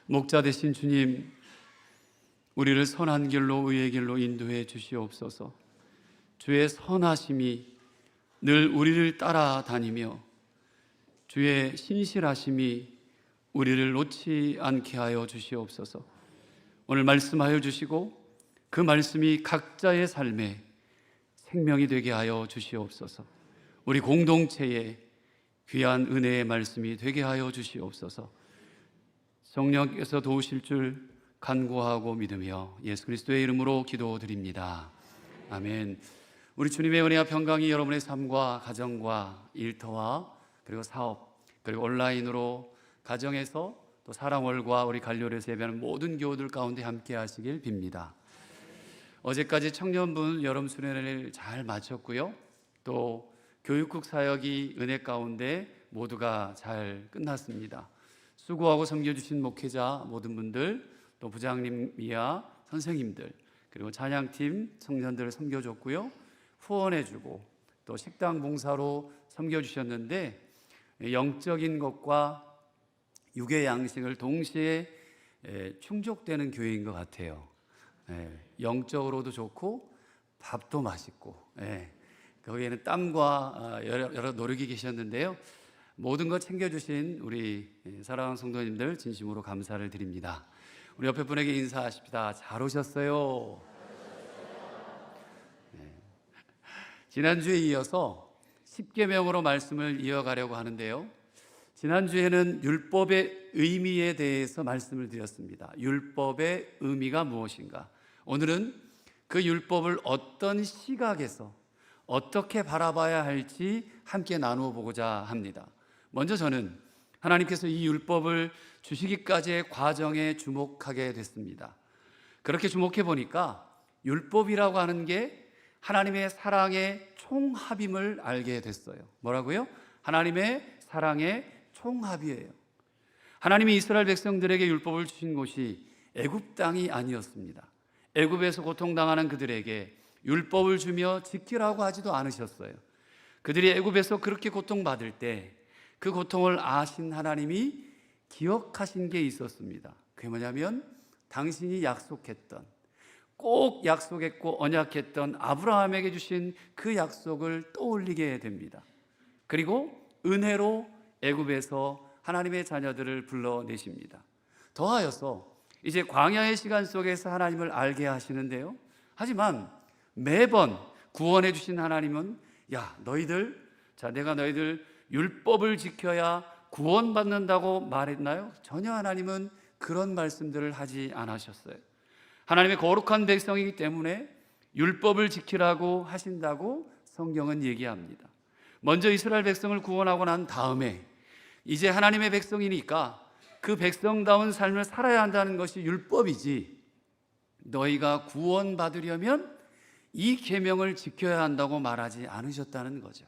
목자 되신 주님, 우리를 선한 길로 의의 길로 인도해 주시옵소서. 주의 선하심이 늘 우리를 따라다니며 주의 신실하심이 우리를 놓지 않게 하여 주시옵소서. 오늘 말씀하여 주시고 그 말씀이 각자의 삶에 생명이 되게 하여 주시옵소서. 우리 공동체에 귀한 은혜의 말씀이 되게 하여 주시옵소서. 성령께서 도우실 줄 간구하고 믿으며 예수 그리스도의 이름으로 기도드립니다. 아멘. 우리 주님의 은혜와 평강이 여러분의 삶과 가정과 일터와 그리고 사업 그리고 온라인으로 가정에서 또 사랑월과 우리 갈료리에서 예배하는 모든 교우들 가운데 함께 하시길 빕니다. 어제까지 청년분 여름 수련회를 잘 마쳤고요. 또 교육국 사역이 은혜 가운데 모두가 잘 끝났습니다. 수고하고 섬겨주신 목회자 모든 분들, 또 부장님이야 선생님들, 그리고 찬양팀 청년들을 섬겨줬고요. 후원해주고 또 식당 봉사로 섬겨주셨는데 영적인 것과 육의 양식을 동시에 충족되는 교회인 것 같아요. 영적으로도 좋고 밥도 맛있고 거기에는 땀과 여러 노력이 계셨는데요. 모든 것 챙겨주신 우리 사랑하는 성도님들 진심으로 감사를 드립니다. 우리 옆에 분에게 인사하십시다. 잘 오셨어요. 지난주에 이어서 10계명으로 말씀을 이어가려고 하는데요. 지난주에는 율법의 의미에 대해서 말씀을 드렸습니다. 율법의 의미가 무엇인가? 오늘은 그 율법을 어떤 시각에서 어떻게 바라봐야 할지 함께 나누어 보고자 합니다. 먼저 저는 하나님께서 이 율법을 주시기까지의 과정에 주목하게 됐습니다. 그렇게 주목해 보니까 율법이라고 하는 게 하나님의 사랑의 총합임을 알게 됐어요. 뭐라고요? 하나님의 사랑의 총합이에요. 하나님이 이스라엘 백성들에게 율법을 주신 곳이 애굽 땅이 아니었습니다. 애굽에서 고통당하는 그들에게 율법을 주며 지키라고 하지도 않으셨어요. 그들이 애굽에서 그렇게 고통받을 때 그 고통을 아신 하나님이 기억하신 게 있었습니다. 그게 뭐냐면 당신이 약속했던, 꼭 약속했고 언약했던 아브라함에게 주신 그 약속을 떠올리게 됩니다. 그리고 은혜로 애굽에서 하나님의 자녀들을 불러내십니다. 더하여서 이제 광야의 시간 속에서 하나님을 알게 하시는데요. 하지만 매번 구원해 주신 하나님은 내가 너희들 율법을 지켜야 구원받는다고 말했나요? 전혀 하나님은 그런 말씀들을 하지 않으셨어요. 하나님의 거룩한 백성이기 때문에 율법을 지키라고 하신다고 성경은 얘기합니다. 먼저 이스라엘 백성을 구원하고 난 다음에 이제 하나님의 백성이니까 그 백성다운 삶을 살아야 한다는 것이 율법이지, 너희가 구원받으려면 이 계명을 지켜야 한다고 말하지 않으셨다는 거죠.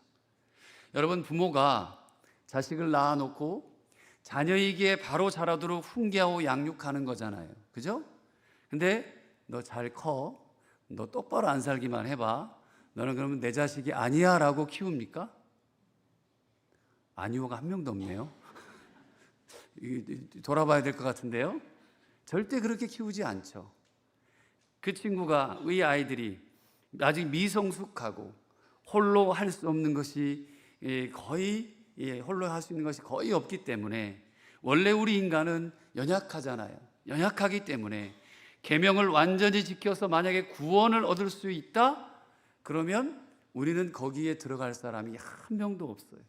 여러분, 부모가 자식을 낳아놓고 자녀이기에 바로 자라도록 훈계하고 양육하는 거잖아요. 그죠? 근데 너 잘 커, 너 똑바로 안 살기만 해봐, 너는 그러면 내 자식이 아니야 라고 키웁니까? 아니오가 한 명도 없네요. 돌아봐야 될 것 같은데요. 절대 그렇게 키우지 않죠. 그 친구가, 이 아이들이 아직 미성숙하고 홀로 할 수 없는 것이 홀로 할 수 있는 것이 거의 없기 때문에, 원래 우리 인간은 연약하잖아요. 연약하기 때문에 계명을 완전히 지켜서 만약에 구원을 얻을 수 있다? 그러면 우리는 거기에 들어갈 사람이 한 명도 없어요.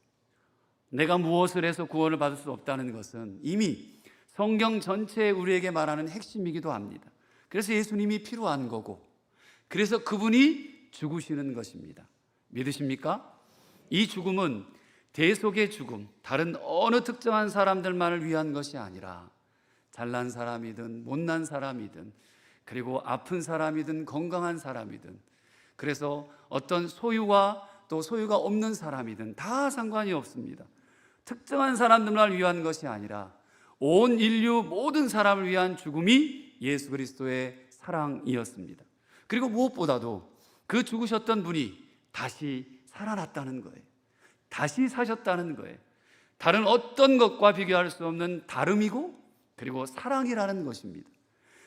내가 무엇을 해서 구원을 받을 수 없다는 것은 이미 성경 전체에 우리에게 말하는 핵심이기도 합니다. 그래서 예수님이 필요한 거고, 그래서 그분이 죽으시는 것입니다. 믿으십니까? 이 죽음은 대속의 죽음, 다른 어느 특정한 사람들만을 위한 것이 아니라 잘난 사람이든 못난 사람이든, 그리고 아픈 사람이든 건강한 사람이든, 그래서 어떤 소유와 또 소유가 없는 사람이든 다 상관이 없습니다. 특정한 사람들만 위한 것이 아니라 온 인류 모든 사람을 위한 죽음이 예수 그리스도의 사랑이었습니다. 그리고 무엇보다도 그 죽으셨던 분이 다시 살아났다는 거예요. 다시 사셨다는 거예요. 다른 어떤 것과 비교할 수 없는 다름이고 그리고 사랑이라는 것입니다.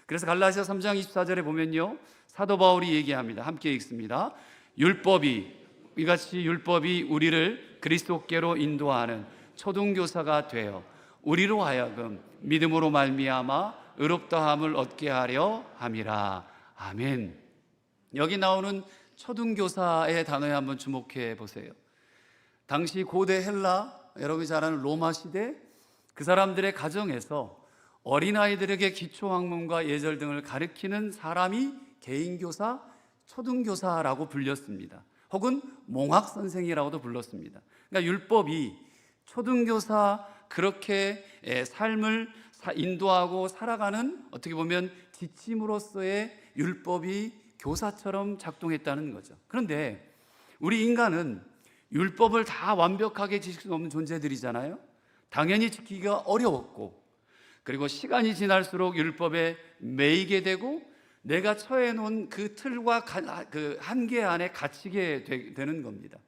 그래서 갈라디아 3장 24절에 보면요, 사도 바울이 얘기합니다. 함께 읽습니다. 이같이 율법이 우리를 그리스도께로 인도하는 초등교사가 되어 우리로 하여금 믿음으로 말미암아 의롭다함을 얻게 하려 함이라. 아멘. 여기 나오는 초등교사의 단어에 한번 주목해 보세요. 당시 고대 헬라, 여러분이 잘 아는 로마 시대, 그 사람들의 가정에서 어린아이들에게 기초학문과 예절 등을 가르치는 사람이 개인교사, 초등교사라고 불렸습니다. 혹은 몽학선생이라고도 불렀습니다. 그러니까 율법이 초등교사, 그렇게 삶을 인도하고 살아가는, 어떻게 보면 지침으로서의 율법이 교사처럼 작동했다는 거죠. 그런데 우리 인간은 율법을 다 완벽하게 지킬 수 없는 존재들이잖아요. 당연히 지키기가 어려웠고, 그리고 시간이 지날수록 율법에 매이게 되고 내가 처해 놓은 그 틀과 그 한계 안에 갇히게 되는 겁니다.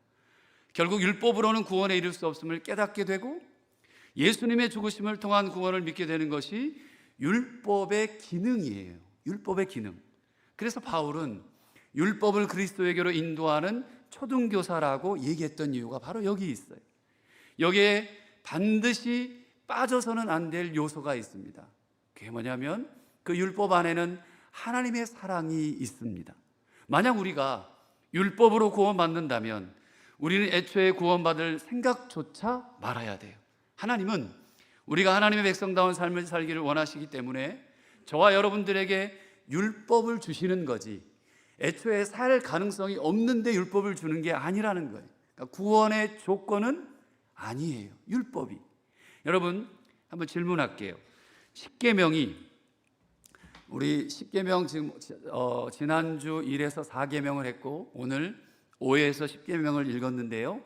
결국 율법으로는 구원에 이를 수 없음을 깨닫게 되고 예수님의 죽으심을 통한 구원을 믿게 되는 것이 율법의 기능이에요. 율법의 기능. 그래서 바울은 율법을 그리스도에게로 인도하는 초등교사라고 얘기했던 이유가 바로 여기 있어요. 여기에 반드시 빠져서는 안 될 요소가 있습니다. 그게 뭐냐면 그 율법 안에는 하나님의 사랑이 있습니다. 만약 우리가 율법으로 구원받는다면 우리는 애초에 구원받을 생각조차 말아야 돼요. 하나님은 우리가 하나님의 백성다운 삶을 살기를 원하시기 때문에 저와 여러분들에게 율법을 주시는 거지, 애초에 살 가능성이 없는데 율법을 주는 게 아니라는 거예요. 그러니까 구원의 조건은 아니에요, 율법이. 여러분, 한번 질문할게요. 십계명이, 우리 십계명 지금 지난주 1에서 4계명을 했고 오늘 5에서 10계명을 읽었는데요,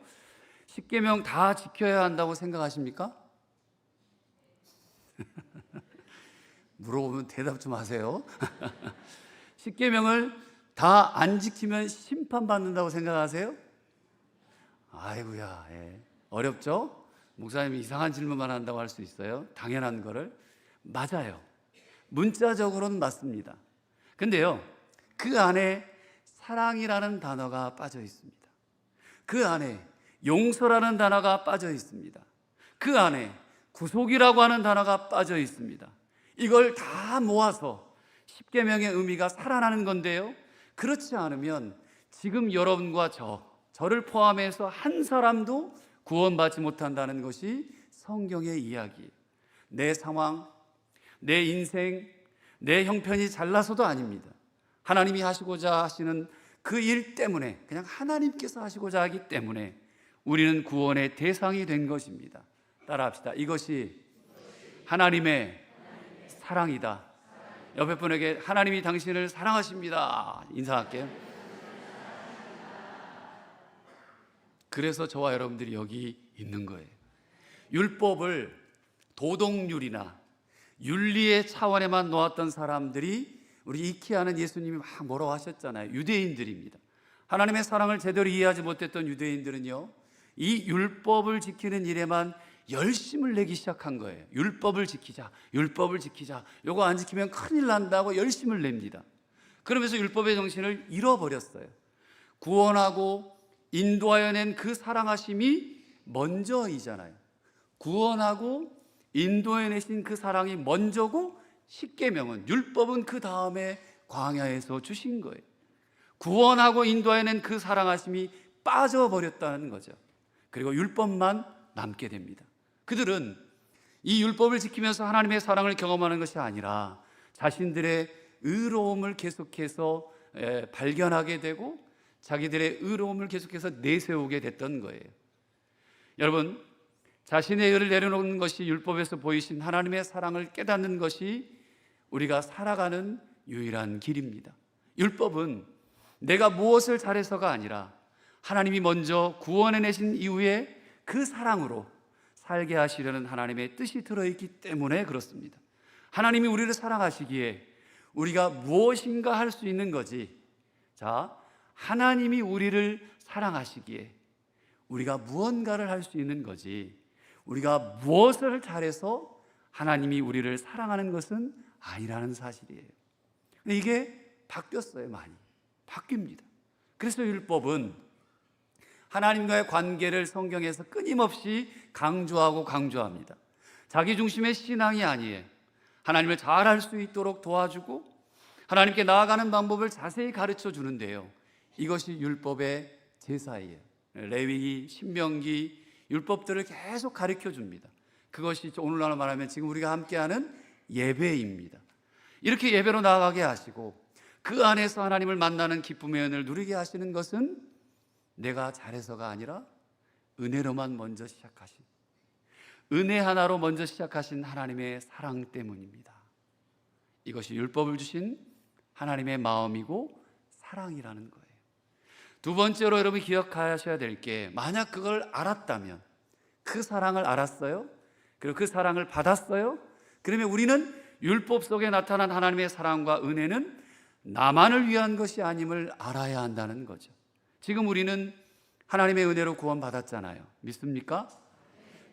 십계명 다 지켜야 한다고 생각하십니까? 물어보면 대답 좀 하세요. 십계명을 다 안 지키면 심판받는다고 생각하세요? 아이고야, 어렵죠? 목사님이 이상한 질문만 한다고 할 수 있어요. 당연한 거를. 맞아요. 문자적으로는 맞습니다. 근데요, 그 안에 사랑이라는 단어가 빠져 있습니다. 그 안에 용서라는 단어가 빠져 있습니다. 그 안에 구속이라고 하는 단어가 빠져 있습니다. 이걸 다 모아서 십계명의 의미가 살아나는 건데요, 그렇지 않으면 지금 여러분과 저를 포함해서 한 사람도 구원받지 못한다는 것이 성경의 이야기예요. 내 상황, 내 인생, 내 형편이 잘나서도 아닙니다. 하나님이 하시고자 하시는 그 일 때문에, 그냥 하나님께서 하시고자 하기 때문에 우리는 구원의 대상이 된 것입니다. 따라합시다. 이것이 하나님의 사랑이다. 옆에 분에게 하나님이 당신을 사랑하십니다 인사할게요. 그래서 저와 여러분들이 여기 있는 거예요. 율법을 도덕률이나 윤리의 차원에만 놓았던 사람들이, 우리 익히하는 예수님이 막 뭐라고 하셨잖아요. 유대인들입니다. 하나님의 사랑을 제대로 이해하지 못했던 유대인들은요, 이 율법을 지키는 일에만 열심을 내기 시작한 거예요. 율법을 지키자, 율법을 지키자, 요거 안 지키면 큰일 난다고 열심을 냅니다. 그러면서 율법의 정신을 잃어버렸어요. 구원하고 인도하여 낸 그 사랑하심이 먼저이잖아요. 구원하고 인도해 내신 그 사랑이 먼저고, 십계명은, 율법은 그 다음에 광야에서 주신 거예요. 구원하고 인도해 낸 그 사랑하심이 빠져버렸다는 거죠. 그리고 율법만 남게 됩니다. 그들은 이 율법을 지키면서 하나님의 사랑을 경험하는 것이 아니라 자신들의 의로움을 계속해서 발견하게 되고 자기들의 의로움을 계속해서 내세우게 됐던 거예요. 여러분, 자신의 의를 내려놓는 것이 율법에서 보이신 하나님의 사랑을 깨닫는 것이 우리가 살아가는 유일한 길입니다. 율법은 내가 무엇을 잘해서가 아니라 하나님이 먼저 구원해내신 이후에 그 사랑으로 살게 하시려는 하나님의 뜻이 들어있기 때문에 그렇습니다. 하나님이 우리를 사랑하시기에 우리가 무엇인가 할 수 있는 거지. 자, 하나님이 우리를 사랑하시기에 우리가 무언가를 할 수 있는 거지, 우리가 무엇을 잘해서 하나님이 우리를 사랑하는 것은 아니라는 사실이에요. 근데 이게 바뀌었어요. 많이 바뀝니다. 그래서 율법은 하나님과의 관계를 성경에서 끊임없이 강조하고 강조합니다. 자기 중심의 신앙이 아니에요. 하나님을 잘 알 수 있도록 도와주고 하나님께 나아가는 방법을 자세히 가르쳐 주는데요. 이것이 율법의 제사예요. 레위기, 신명기, 율법들을 계속 가르쳐 줍니다. 그것이 오늘날 말하면 지금 우리가 함께하는 예배입니다. 이렇게 예배로 나아가게 하시고 그 안에서 하나님을 만나는 기쁨의 은혜를 누리게 하시는 것은 내가 잘해서가 아니라 은혜로만 먼저 시작하신, 은혜 하나로 먼저 시작하신 하나님의 사랑 때문입니다. 이것이 율법을 주신 하나님의 마음이고 사랑이라는 거예요. 두 번째로 여러분이 기억하셔야 될 게, 만약 그걸 알았다면, 그 사랑을 알았어요? 그리고 그 사랑을 받았어요? 그러면 우리는 율법 속에 나타난 하나님의 사랑과 은혜는 나만을 위한 것이 아님을 알아야 한다는 거죠. 지금 우리는 하나님의 은혜로 구원받았잖아요. 믿습니까?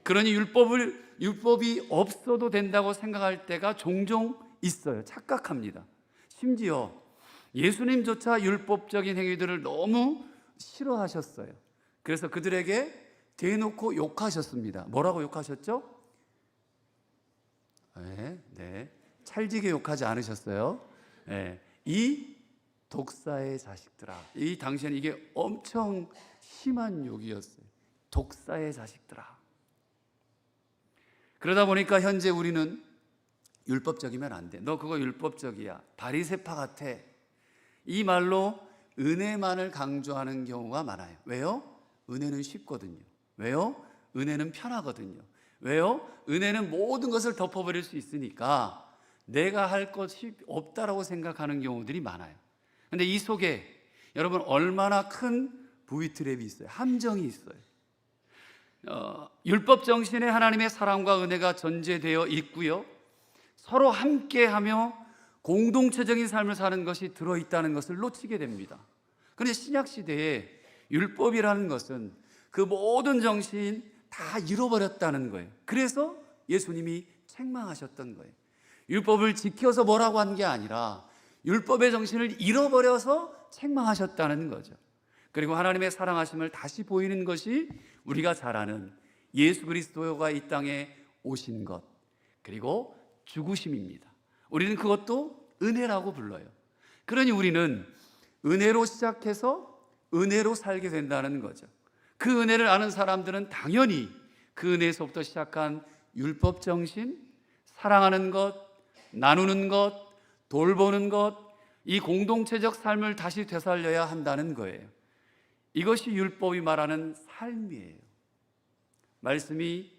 그러니 율법이 없어도 된다고 생각할 때가 종종 있어요. 착각합니다. 심지어 예수님조차 율법적인 행위들을 너무 싫어하셨어요. 그래서 그들에게 대놓고 욕하셨습니다. 뭐라고 욕하셨죠? 네. 찰지게 욕하지 않으셨어요. 네. 이 독사의 자식들아. 이 당시에는 이게 엄청 심한 욕이었어요. 독사의 자식들아. 그러다 보니까 현재 우리는 율법적이면 안 돼. 너 그거 율법적이야. 바리새파 같아. 이 말로 은혜만을 강조하는 경우가 많아요. 왜요? 은혜는 쉽거든요. 왜요? 은혜는 편하거든요. 왜요? 은혜는 모든 것을 덮어버릴 수 있으니까 내가 할 것이 없다라고 생각하는 경우들이 많아요. 근데 이 속에 여러분 얼마나 큰 부위트랩이 있어요. 함정이 있어요. 율법 정신에 하나님의 사랑과 은혜가 전제되어 있고요. 서로 함께하며 공동체적인 삶을 사는 것이 들어있다는 것을 놓치게 됩니다. 그런데 신약시대에 율법이라는 것은 그 모든 정신 다 잃어버렸다는 거예요. 그래서 예수님이 책망하셨던 거예요. 율법을 지켜서 뭐라고 한 게 아니라 율법의 정신을 잃어버려서 책망하셨다는 거죠. 그리고 하나님의 사랑하심을 다시 보이는 것이 우리가 잘 아는 예수 그리스도가 이 땅에 오신 것, 그리고 죽으심입니다. 우리는 그것도 은혜라고 불러요. 그러니 우리는 은혜로 시작해서 은혜로 살게 된다는 거죠. 그 은혜를 아는 사람들은 당연히 그 은혜에서부터 시작한 율법 정신, 사랑하는 것, 나누는 것, 돌보는 것, 이 공동체적 삶을 다시 되살려야 한다는 거예요. 이것이 율법이 말하는 삶이에요. 말씀이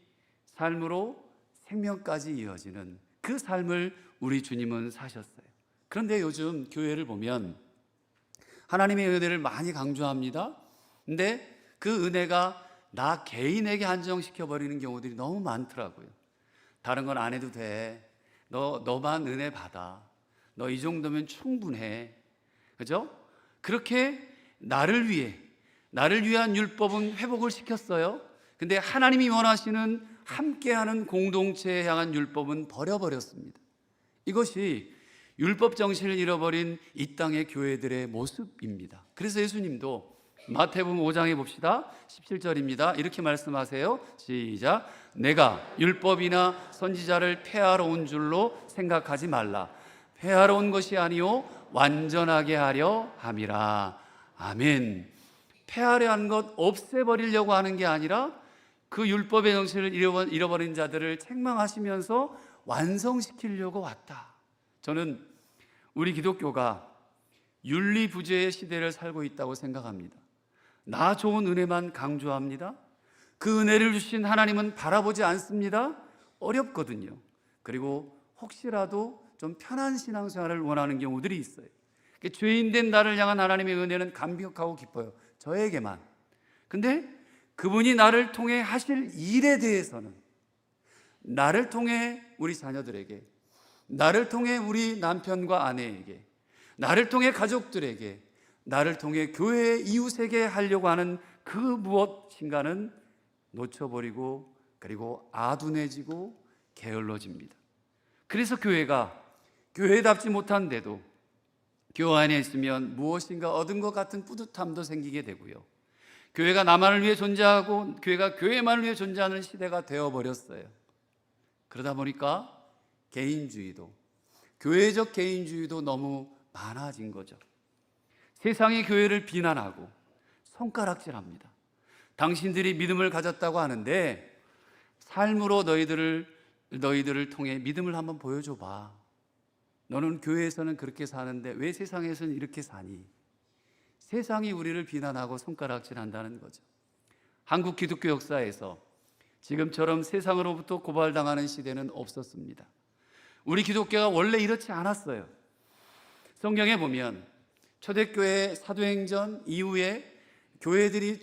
삶으로 생명까지 이어지는 그 삶을 우리 주님은 사셨어요. 그런데 요즘 교회를 보면 하나님의 은혜를 많이 강조합니다. 근데 그 은혜가 나 개인에게 한정시켜버리는 경우들이 너무 많더라고요. 다른 건 안 해도 돼. 너만 은혜 받아. 너 이 정도면 충분해. 그죠? 그렇게 나를 위한 율법은 회복을 시켰어요. 근데 하나님이 원하시는 함께하는 공동체에 향한 율법은 버려버렸습니다. 이것이 율법 정신을 잃어버린 이 땅의 교회들의 모습입니다. 그래서 예수님도 마태복음 5장에 봅시다. 17절입니다. 이렇게 말씀하세요. 시작. 내가 율법이나 선지자를 폐하러 온 줄로 생각하지 말라. 폐하러 온 것이 아니요 완전하게 하려 함이라. 아멘. 폐하려 한 것 없애버리려고 하는 게 아니라 그 율법의 정신을 잃어버린 자들을 책망하시면서 완성시키려고 왔다. 저는 우리 기독교가 윤리부재의 시대를 살고 있다고 생각합니다. 나 좋은 은혜만 강조합니다. 그 은혜를 주신 하나님은 바라보지 않습니다. 어렵거든요. 그리고 혹시라도 좀 편한 신앙생활을 원하는 경우들이 있어요. 죄인된 나를 향한 하나님의 은혜는 감격하고 기뻐요. 저에게만. 근데 그분이 나를 통해 하실 일에 대해서는, 나를 통해 우리 자녀들에게, 나를 통해 우리 남편과 아내에게, 나를 통해 가족들에게, 나를 통해 교회 이웃에게 하려고 하는 그 무엇인가는 놓쳐버리고, 그리고 아둔해지고 게을러집니다. 그래서 교회가 교회답지 못한데도 교회 안에 있으면 무엇인가 얻은 것 같은 뿌듯함도 생기게 되고요. 교회가 나만을 위해 존재하고 교회가 교회만을 위해 존재하는 시대가 되어버렸어요. 그러다 보니까 개인주의도, 교회적 개인주의도 너무 많아진 거죠. 세상이 교회를 비난하고 손가락질합니다. 당신들이 믿음을 가졌다고 하는데 삶으로 너희들을 통해 믿음을 한번 보여줘봐. 너는 교회에서는 그렇게 사는데 왜 세상에서는 이렇게 사니? 세상이 우리를 비난하고 손가락질한다는 거죠. 한국 기독교 역사에서 지금처럼 세상으로부터 고발당하는 시대는 없었습니다. 우리 기독교가 원래 이렇지 않았어요. 성경에 보면 초대교회 사도행전 이후에 교회들이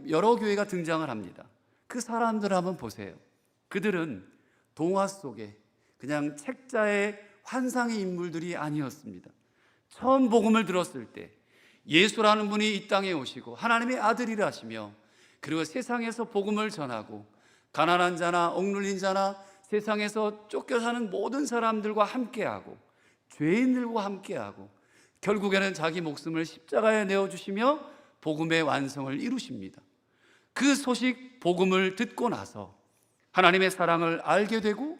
여러 교회가 등장을 합니다. 그 사람들을 한번 보세요. 그들은 동화 속에 그냥 책자의 환상의 인물들이 아니었습니다. 처음 복음을 들었을 때 예수라는 분이 이 땅에 오시고 하나님의 아들이라 하시며 그리고 세상에서 복음을 전하고 가난한 자나 억눌린 자나 세상에서 쫓겨 사는 모든 사람들과 함께하고 죄인들과 함께하고 결국에는 자기 목숨을 십자가에 내어주시며 복음의 완성을 이루십니다. 그 소식 복음을 듣고 나서 하나님의 사랑을 알게 되고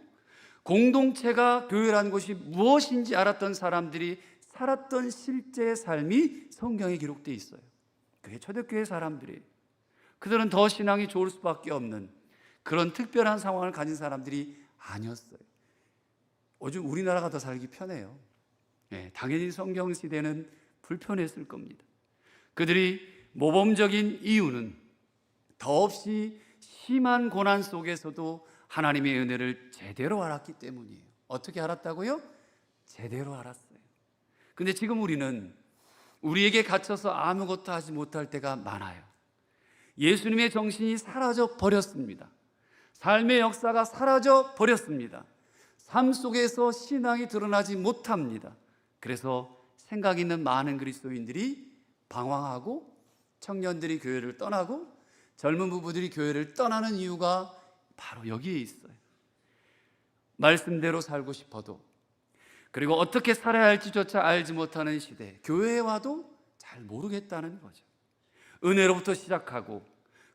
공동체가 교회라는 것이 무엇인지 알았던 사람들이 살았던 실제 삶이 성경에 기록되어 있어요. 그게 초대교회 사람들이, 그들은 더 신앙이 좋을 수밖에 없는 그런 특별한 상황을 가진 사람들이 아니었어요. 요즘 우리나라가 더 살기 편해요. 당연히 성경 시대는 불편했을 겁니다. 그들이 모범적인 이유는 더없이 심한 고난 속에서도 하나님의 은혜를 제대로 알았기 때문이에요. 어떻게 알았다고요? 제대로 알았어요. 근데 지금 우리는 우리에게 갇혀서 아무것도 하지 못할 때가 많아요. 예수님의 정신이 사라져 버렸습니다. 삶의 역사가 사라져 버렸습니다. 삶 속에서 신앙이 드러나지 못합니다. 그래서 생각 있는 많은 그리스도인들이 방황하고 청년들이 교회를 떠나고 젊은 부부들이 교회를 떠나는 이유가 바로 여기에 있어요. 말씀대로 살고 싶어도, 그리고 어떻게 살아야 할지조차 알지 못하는 시대, 교회에 와도 잘 모르겠다는 거죠. 은혜로부터 시작하고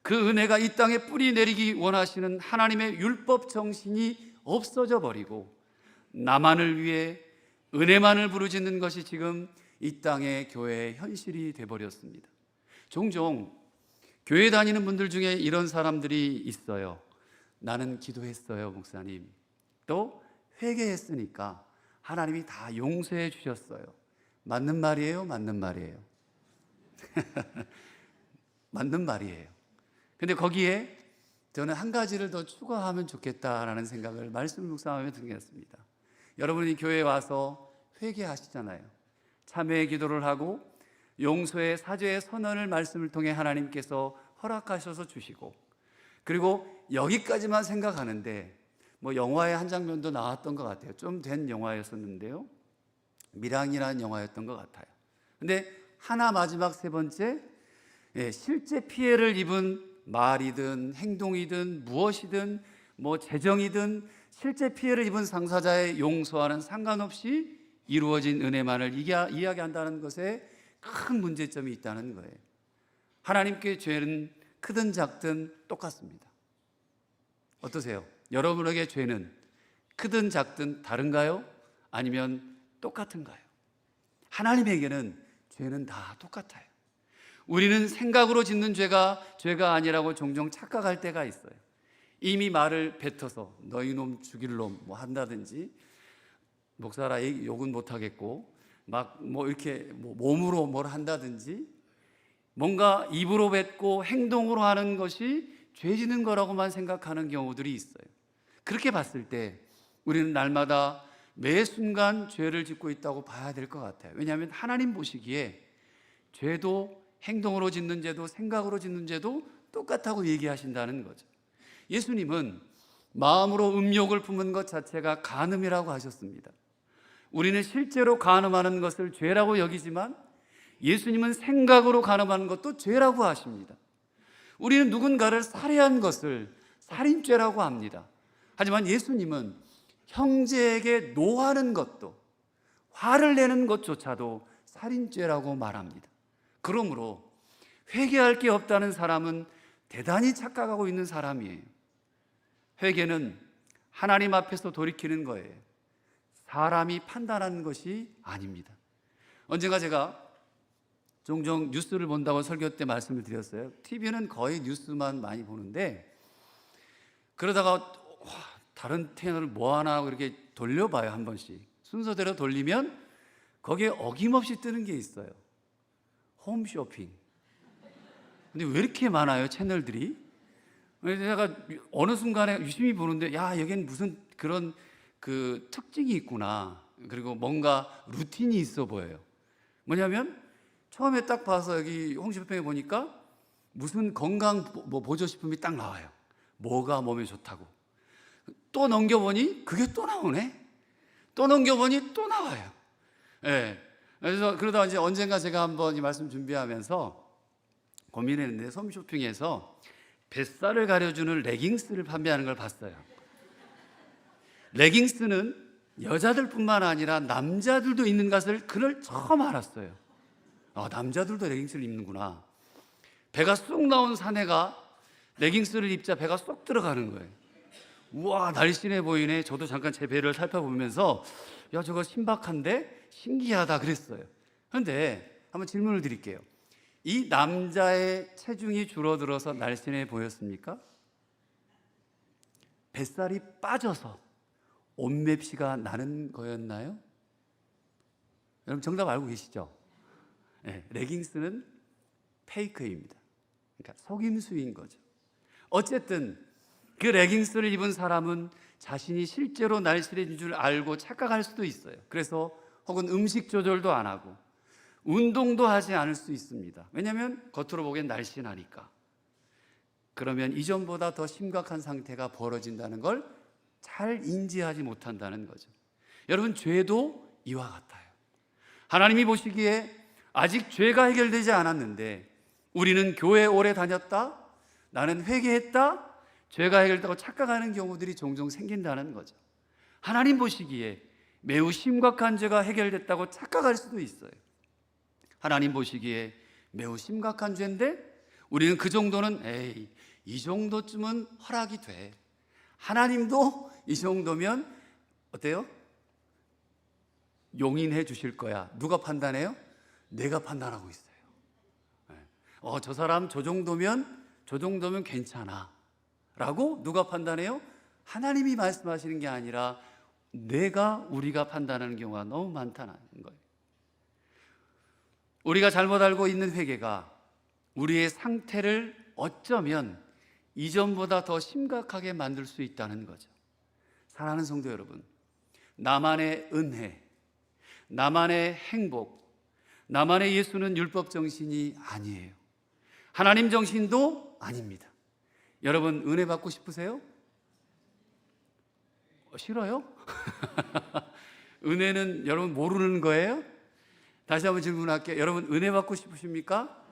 그 은혜가 이 땅에 뿌리 내리기 원하시는 하나님의 율법 정신이 없어져 버리고 나만을 위해 은혜만을 부르짖는 것이 지금 이 땅의 교회의 현실이 되어버렸습니다. 종종 교회 다니는 분들 중에 이런 사람들이 있어요. 나는 기도했어요, 목사님. 또 회개했으니까 하나님이 다 용서해 주셨어요. 맞는 말이에요? 맞는 말이에요? 맞는 말이에요. 근데 거기에 저는 한 가지를 더 추가하면 좋겠다라는 생각을 말씀을 묵상하며 드리겠습니다. 여러분이 교회에 와서 회개하시잖아요. 참회의 기도를 하고 용서의 사죄의 선언을 말씀을 통해 하나님께서 허락하셔서 주시고, 그리고 여기까지만 생각하는데 뭐 영화의 한 장면도 나왔던 것 같아요. 좀 된 영화였었는데요. 밀양이라는 영화였던 것 같아요. 근데 하나 마지막 세 번째, 실제 피해를 입은 말이든 행동이든 무엇이든 뭐 재정이든 실제 피해를 입은 당사자의 용서와는 상관없이 이루어진 은혜만을 이야기한다는 것에 큰 문제점이 있다는 거예요. 하나님께 죄는 크든 작든 똑같습니다. 어떠세요? 여러분에게 죄는 크든 작든 다른가요? 아니면 똑같은가요? 하나님에게는 죄는 다 똑같아요. 우리는 생각으로 짓는 죄가 아니라고 종종 착각할 때가 있어요. 이미 말을 뱉어서 너희 놈 죽일 놈 뭐 한다든지, 목사라 욕은 못하겠고 막 뭐 이렇게 몸으로 뭘 한다든지, 뭔가 입으로 뱉고 행동으로 하는 것이 죄 짓는 거라고만 생각하는 경우들이 있어요. 그렇게 봤을 때 우리는 날마다 매 순간 죄를 짓고 있다고 봐야 될 것 같아요. 왜냐하면 하나님 보시기에 죄도 행동으로 짓는 죄도 생각으로 짓는 죄도 똑같다고 얘기하신다는 거죠. 예수님은 마음으로 음욕을 품은 것 자체가 간음이라고 하셨습니다. 우리는 실제로 간음하는 것을 죄라고 여기지만 예수님은 생각으로 간음하는 것도 죄라고 하십니다. 우리는 누군가를 살해한 것을 살인죄라고 합니다. 하지만 예수님은 형제에게 노하는 것도, 화를 내는 것조차도 살인죄라고 말합니다. 그러므로 회개할 게 없다는 사람은 대단히 착각하고 있는 사람이에요. 회개는 하나님 앞에서 돌이키는 거예요. 사람이 판단하는 것이 아닙니다. 언젠가 제가 종종 뉴스를 본다고 설교 때 말씀을 드렸어요. TV는 거의 뉴스만 많이 보는데, 그러다가 다른 채널을 뭐 하나 하고 이렇게 돌려봐요. 한 번씩 순서대로 돌리면 거기에 어김없이 뜨는 게 있어요. 홈쇼핑. 근데 왜 이렇게 많아요, 채널들이? 제가 어느 순간에 유심히 보는데, 야, 여기는 무슨 그런 그 특징이 있구나. 그리고 뭔가 루틴이 있어 보여요. 뭐냐면 처음에 딱 봐서 여기 홈쇼핑에 보니까 무슨 건강 보조식품이 딱 나와요. 뭐가 몸에 좋다고. 또 넘겨보니 그게 또 나오네. 또 넘겨보니 또 나와요. 예. 그래서 그러다 이제 언젠가 제가 한번 이 말씀 준비하면서 고민했는데, 홈쇼핑에서 뱃살을 가려주는 레깅스를 판매하는 걸 봤어요. 레깅스는 여자들뿐만 아니라 남자들도 입는 것을 그날 처음 알았어요. 남자들도 레깅스를 입는구나. 배가 쑥 나온 사내가 레깅스를 입자 배가 쏙 들어가는 거예요. 우와, 날씬해 보이네. 저도 잠깐 제 배를 살펴보면서, 야, 저거 신박한데 신기하다 그랬어요. 그런데 한번 질문을 드릴게요. 이 남자의 체중이 줄어들어서 날씬해 보였습니까? 뱃살이 빠져서 옷맵시가 나는 거였나요? 여러분 정답 알고 계시죠? 네, 레깅스는 페이크입니다. 그러니까 속임수인 거죠. 어쨌든 그 레깅스를 입은 사람은 자신이 실제로 날씬해진 줄 알고 착각할 수도 있어요. 그래서 혹은 음식 조절도 안 하고 운동도 하지 않을 수 있습니다. 왜냐하면 겉으로 보기엔 날씬하니까. 그러면 이전보다 더 심각한 상태가 벌어진다는 걸 잘 인지하지 못한다는 거죠. 여러분, 죄도 이와 같아요. 하나님이 보시기에 아직 죄가 해결되지 않았는데, 우리는 교회 오래 다녔다, 나는 회개했다, 죄가 해결됐다고 착각하는 경우들이 종종 생긴다는 거죠. 하나님 보시기에 매우 심각한 죄가 해결됐다고 착각할 수도 있어요. 하나님 보시기에 매우 심각한 죄인데 우리는 그 정도는 에이, 이 정도쯤은 허락이 돼. 하나님도 이 정도면 어때요? 용인해 주실 거야. 누가 판단해요? 내가 판단하고 있어요. 저 사람 저 정도면 괜찮아 라고 누가 판단해요? 하나님이 말씀하시는 게 아니라 우리가 판단하는 경우가 너무 많다는 거예요. 우리가 잘못 알고 있는 회개가 우리의 상태를 어쩌면 이전보다 더 심각하게 만들 수 있다는 거죠. 사랑하는 성도 여러분, 나만의 은혜, 나만의 행복, 나만의 예수는 율법 정신이 아니에요. 하나님 정신도 아닙니다. 여러분, 은혜 받고 싶으세요? 싫어요? 은혜는 여러분 모르는 거예요? 다시 한번 질문할게요. 여러분, 은혜 받고 싶으십니까?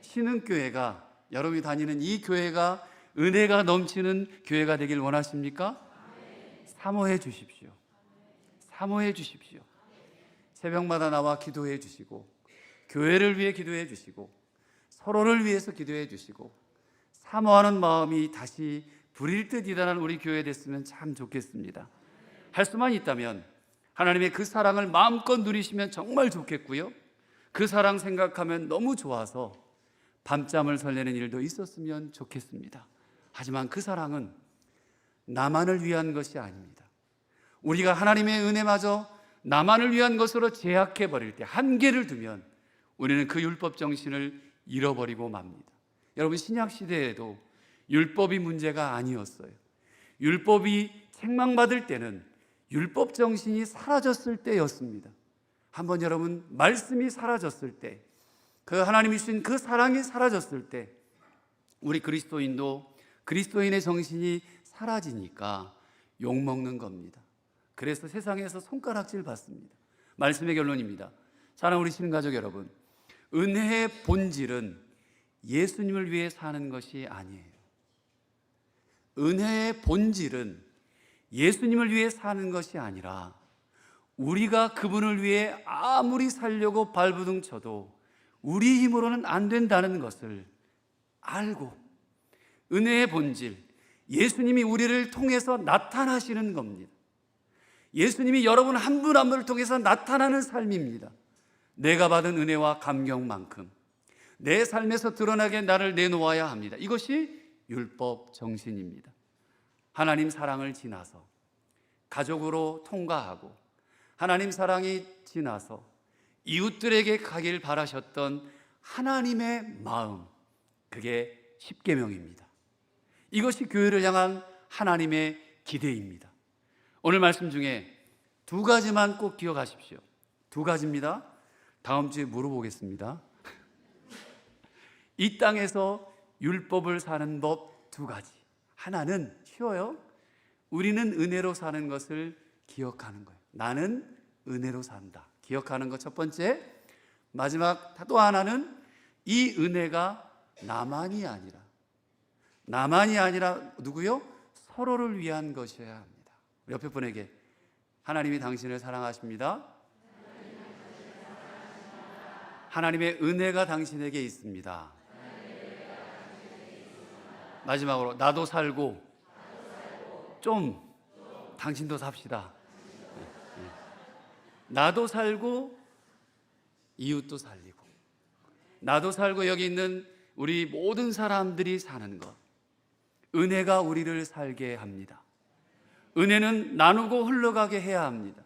신흥교회가, 여러분이 다니는 이 교회가 은혜가 넘치는 교회가 되길 원하십니까? 사모해 주십시오. 사모해 주십시오. 새벽마다 나와 기도해 주시고, 교회를 위해 기도해 주시고, 서로를 위해서 기도해 주시고, 사모하는 마음이 다시 불일 듯 일어난 우리 교회 됐으면 참 좋겠습니다. 할 수만 있다면 하나님의 그 사랑을 마음껏 누리시면 정말 좋겠고요, 그 사랑 생각하면 너무 좋아서 밤잠을 설레는 일도 있었으면 좋겠습니다. 하지만 그 사랑은 나만을 위한 것이 아닙니다. 우리가 하나님의 은혜마저 나만을 위한 것으로 제약해버릴 때, 한계를 두면 우리는 그 율법 정신을 잃어버리고 맙니다. 여러분, 신약시대에도 율법이 문제가 아니었어요. 율법이 책망받을 때는 율법 정신이 사라졌을 때였습니다. 한번 여러분, 말씀이 사라졌을 때, 그 하나님이 주신 그 사랑이 사라졌을 때 우리 그리스도인도 그리스도인의 정신이 사라지니까 욕먹는 겁니다. 그래서 세상에서 손가락질 받습니다. 말씀의 결론입니다. 사랑하는 우리 신가족 여러분, 은혜의 본질은 예수님을 위해 사는 것이 아니에요. 은혜의 본질은 예수님을 위해 사는 것이 아니라 우리가 그분을 위해 아무리 살려고 발버둥 쳐도 우리 힘으로는 안 된다는 것을 알고 은혜의 본질, 예수님이 우리를 통해서 나타나시는 겁니다. 예수님이 여러분 한 분 한 분을 통해서 나타나는 삶입니다. 내가 받은 은혜와 감격만큼 내 삶에서 드러나게 나를 내놓아야 합니다. 이것이 율법 정신입니다. 하나님 사랑을 지나서 가족으로 통과하고 하나님 사랑이 지나서 이웃들에게 가길 바라셨던 하나님의 마음, 그게 십계명입니다. 이것이 교회를 향한 하나님의 기대입니다. 오늘 말씀 중에 두 가지만 꼭 기억하십시오. 두 가지입니다. 다음 주에 물어보겠습니다. 이 땅에서 율법을 사는 법 두 가지. 하나는 쉬워요. 우리는 은혜로 사는 것을 기억하는 거예요. 나는 은혜로 산다. 기억하는 것 첫 번째. 마지막 또 하나는 이 은혜가 나만이 아니라 누구요? 서로를 위한 것이어야 합니다. 옆에 분에게 하나님이 당신을 사랑하십니다. 하나님의 은혜가 당신에게 있습니다. 마지막으로 나도 살고 좀 당신도 삽시다. 나도 살고 이웃도 살리고 나도 살고 여기 있는 우리 모든 사람들이 사는 것, 은혜가 우리를 살게 합니다. 은혜는 나누고 흘러가게 해야 합니다.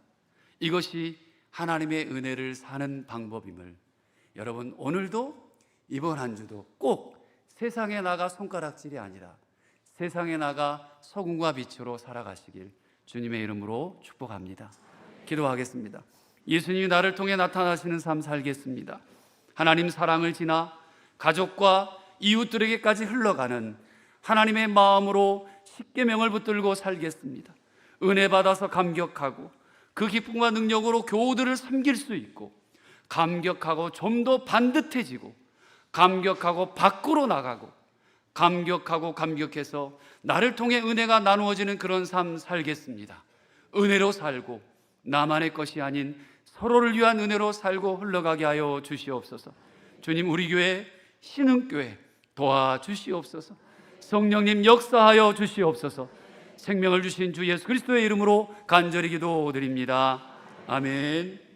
이것이 하나님의 은혜를 사는 방법임을 여러분 오늘도 이번 한 주도 꼭 세상에 나가 손가락질이 아니라 세상에 나가 소금과 빛으로 살아가시길 주님의 이름으로 축복합니다. 기도하겠습니다. 예수님이 나를 통해 나타나시는 삶 살겠습니다. 하나님 사랑을 지나 가족과 이웃들에게까지 흘러가는 하나님의 마음으로 십계명을 붙들고 살겠습니다. 은혜 받아서 감격하고 그 기쁨과 능력으로 교우들을 섬길 수 있고 감격하고 좀 더 반듯해지고 감격하고 밖으로 나가고 감격해서 나를 통해 은혜가 나누어지는 그런 삶 살겠습니다. 은혜로 살고 나만의 것이 아닌 서로를 위한 은혜로 살고 흘러가게 하여 주시옵소서. 주님, 우리 교회 신흥교회 도와주시옵소서. 성령님 역사하여 주시옵소서. 생명을 주신 주 예수 그리스도의 이름으로 간절히 기도드립니다. 아멘.